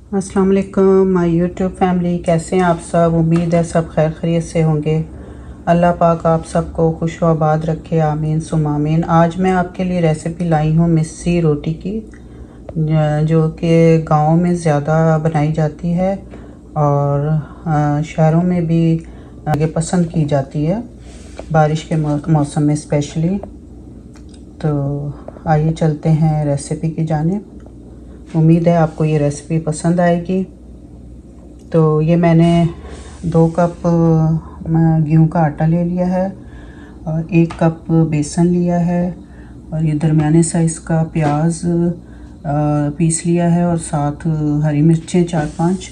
अस्सलाम वालेकुम my YouTube family, कैसे हैं आप सब। उम्मीद है सब खैर खैरियत से होंगे। अल्लाह पाक आप सबको खुश व आबाद रखे, आमीन सुम आमीन। आज मैं आपके लिए रेसिपी लाई हूँ मिस्सी रोटी की, जो कि गाँव में ज़्यादा बनाई जाती है और शहरों में भी ये पसंद की जाती है बारिश के मौसम में स्पेशली। तो आइए चलते हैं रेसिपी की जानिब। उम्मीद है आपको ये रेसिपी पसंद आएगी। तो ये मैंने 2 कप गेहूं का आटा ले लिया है और 1 कप बेसन लिया है और ये दरमियाने साइज़ का प्याज पीस लिया है और साथ हरी मिर्चें 4-5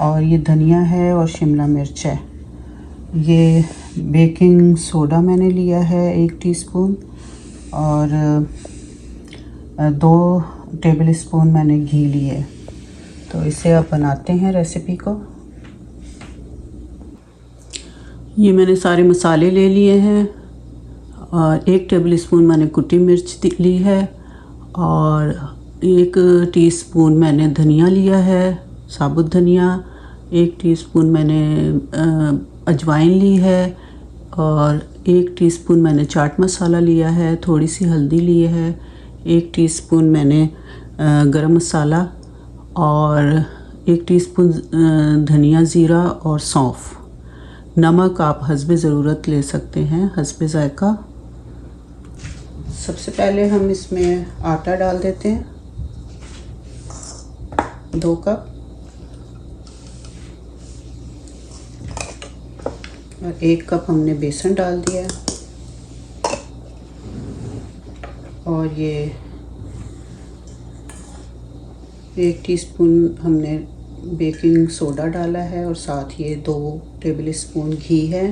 और ये धनिया है और शिमला मिर्च है। ये बेकिंग सोडा मैंने लिया है 1 टीस्पून और 2 टेबल स्पून मैंने घी लिए। तो इसे अब बनाते हैं रेसिपी को। ये मैंने सारे मसाले ले लिए हैं और 1 टेबल स्पून मैंने कुटी मिर्च ली है और 1 टीस्पून मैंने धनिया लिया है, साबुत धनिया। 1 टीस्पून मैंने अजवाइन ली है और 1 टीस्पून मैंने चाट मसाला लिया है, थोड़ी सी हल्दी ली है, 1 टीस्पून मैंने गरम मसाला और 1 टीस्पून धनिया ज़ीरा और सौंफ। नमक आप हस्बे ज़रूरत ले सकते हैं, हस्बे ज़ायक़ा। सबसे पहले हम इसमें आटा डाल देते हैं 2 कप और 1 कप हमने बेसन डाल दिया और ये 1 टीस्पून हमने बेकिंग सोडा डाला है और साथ ये 2 टेबल स्पून घी है।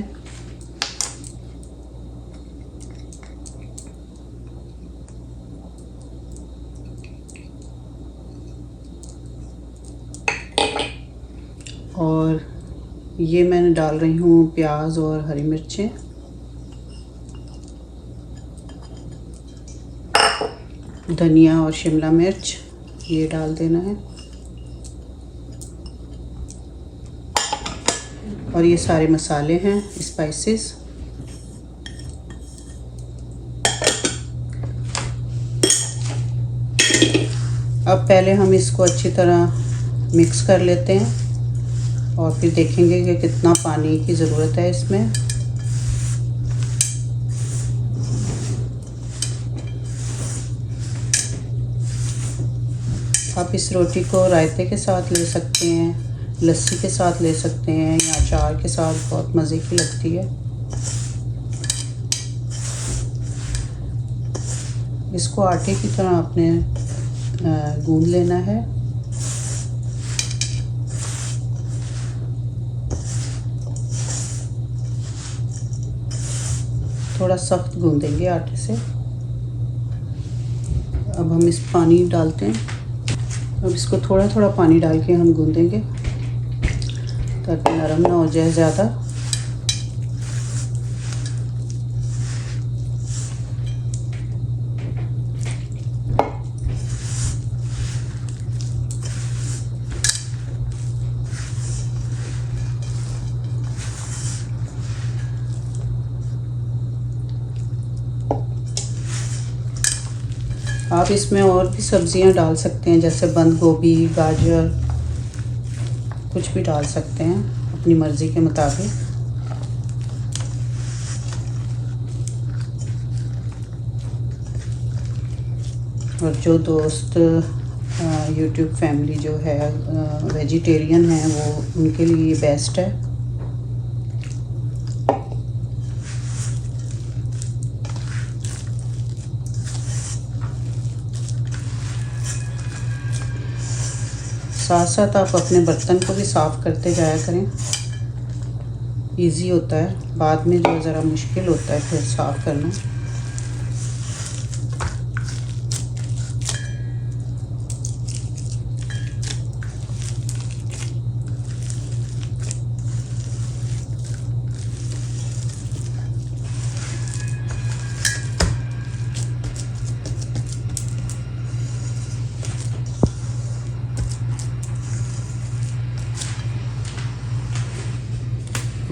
और ये मैंने डाल रही हूँ प्याज और हरी मिर्चें। धनिया और शिमला मिर्च ये डाल देना है और ये सारे मसाले हैं, स्पाइसेस। अब पहले हम इसको अच्छी तरह मिक्स कर लेते हैं और फिर देखेंगे कि कितना पानी की ज़रूरत है इसमें। आप इस रोटी को रायते के साथ ले सकते हैं, लस्सी के साथ ले सकते हैं या अचार के साथ, बहुत मज़े की लगती है। इसको आटे की तरह आपने गूंद लेना है। थोड़ा सख्त गूंदेंगे आटे से। अब हम इस पानी डालते हैं। अब इसको थोड़ा थोड़ा पानी डाल के हम गूंदेंगे ताकि नरम ना हो जाए ज़्यादा। आप इसमें और भी सब्जियां डाल सकते हैं, जैसे बंद गोभी, गाजर, कुछ भी डाल सकते हैं अपनी मर्ज़ी के मुताबिक। और जो दोस्त यूट्यूब फैमिली जो है वेजिटेरियन है, वो उनके लिए बेस्ट है। साथ साथ आप अपने बर्तन को भी साफ़ करते जाया करें, इजी होता है। बाद में जो ज़रा मुश्किल होता है फिर साफ़ करना।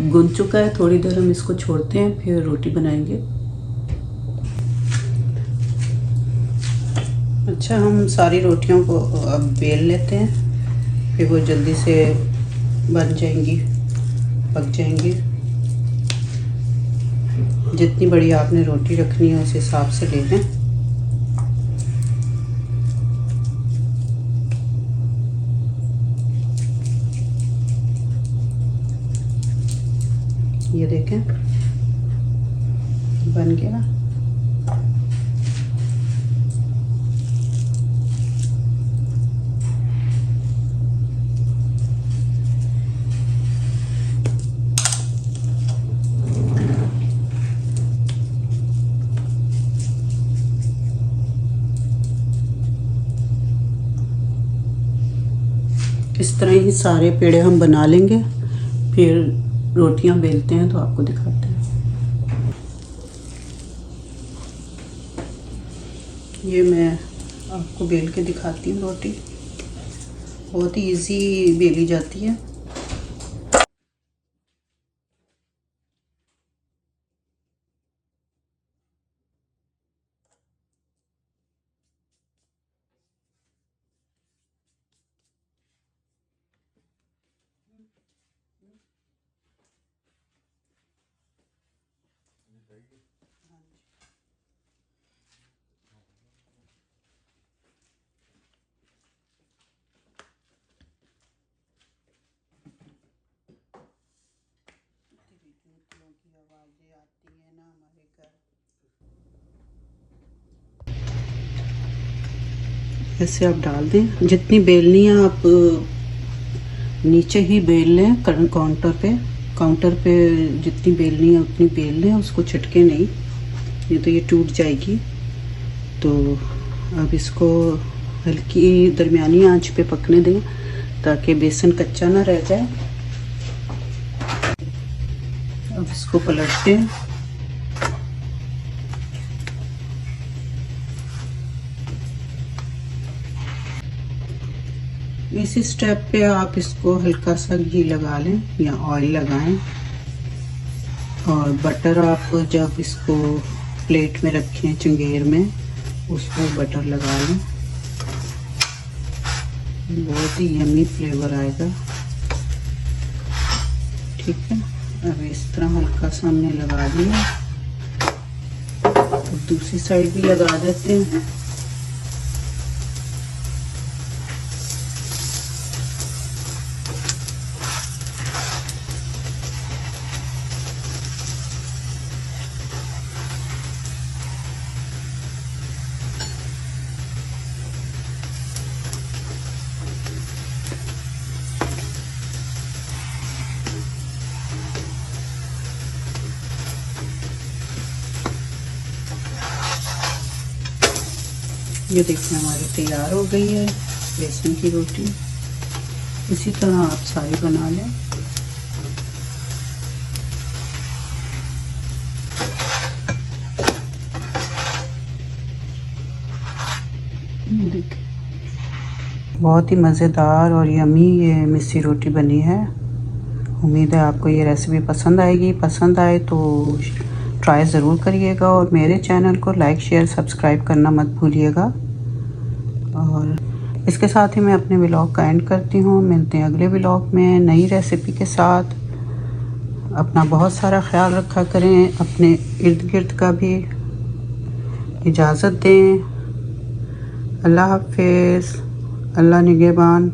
गुन चुका है, थोड़ी देर हम इसको छोड़ते हैं, फिर रोटी बनाएंगे। अच्छा, हम सारी रोटियों को अब बेल लेते हैं, फिर वो जल्दी से बन जाएंगी, पक जाएंगी। जितनी बड़ी आपने रोटी रखनी है उस हिसाब से ले लें। ये देखें, बन गया। इस तरह ही सारे पेड़े हम बना लेंगे, फिर रोटियां बेलते हैं तो आपको दिखाते हैं। ये मैं आपको बेल के दिखाती हूँ। रोटी बहुत ही इजी बेली जाती है। की आवाज़ें आती है ना हमारे घर। ऐसे आप डाल दें, जितनी बेलनी है आप नीचे ही बेल लें। काउंटर पे जितनी बेलनी है उतनी बेल लें, उसको छिटके नहीं, नहीं तो ये टूट जाएगी। तो अब इसको हल्की दरमियानी आंच पे पकने दें ताकि बेसन कच्चा ना रह जाए। अब इसको पलटते हैं। इसी स्टेप पे आप इसको हल्का सा घी लगा लें या ऑयल लगाएं, और बटर आप जब इसको प्लेट में रखें चंगेर में, उसमें बटर लगा लें। बहुत ही यम्मी फ्लेवर आएगा। ठीक है, अब इस तरह हल्का सा हमने लगा दिया, तो दूसरी साइड भी लगा देते हैं। ये देखिए हमारी तैयार हो गई है बेसन की रोटी। इसी तरह आप सारी बना लें। देखिए बहुत ही मज़ेदार और यमी ये मिस्सी रोटी बनी है। उम्मीद है आपको ये रेसिपी पसंद आएगी। पसंद आए तो ट्राई ज़रूर करिएगा, और मेरे चैनल को लाइक शेयर सब्सक्राइब करना मत भूलिएगा। और इसके साथ ही मैं अपने व्लॉग का एंड करती हूँ। मिलते हैं अगले व्लॉग में नई रेसिपी के साथ। अपना बहुत सारा ख्याल रखा करें, अपने इर्द गिर्द का भी। इजाज़त दें। अल्लाह हाफ़िज़। अल्लाह निगहबान।